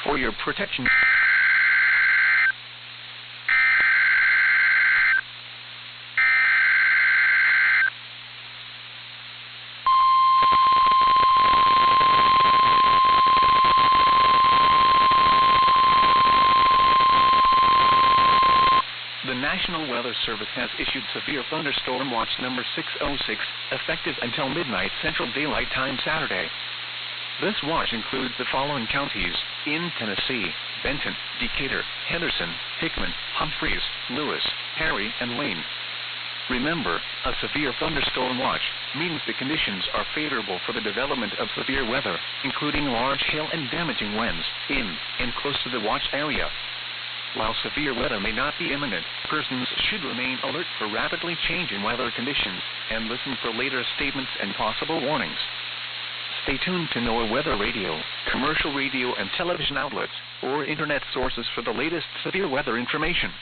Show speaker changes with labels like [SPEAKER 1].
[SPEAKER 1] For your protection. The National Weather Service has issued Severe Thunderstorm Watch number 606, effective until midnight Central Daylight Time Saturday. This watch includes the following counties in Tennessee: Benton, Decatur, Henderson, Hickman, Humphreys, Lewis, Perry, and Wayne. Remember, a severe thunderstorm watch means the conditions are favorable for the development of severe weather, including large hail and damaging winds in and close to the watch area. While severe weather may not be imminent, persons should remain alert for rapidly changing weather conditions and listen for later statements and possible warnings. Stay tuned to NOAA weather radio, commercial radio and television outlets, or internet sources for the latest severe weather information.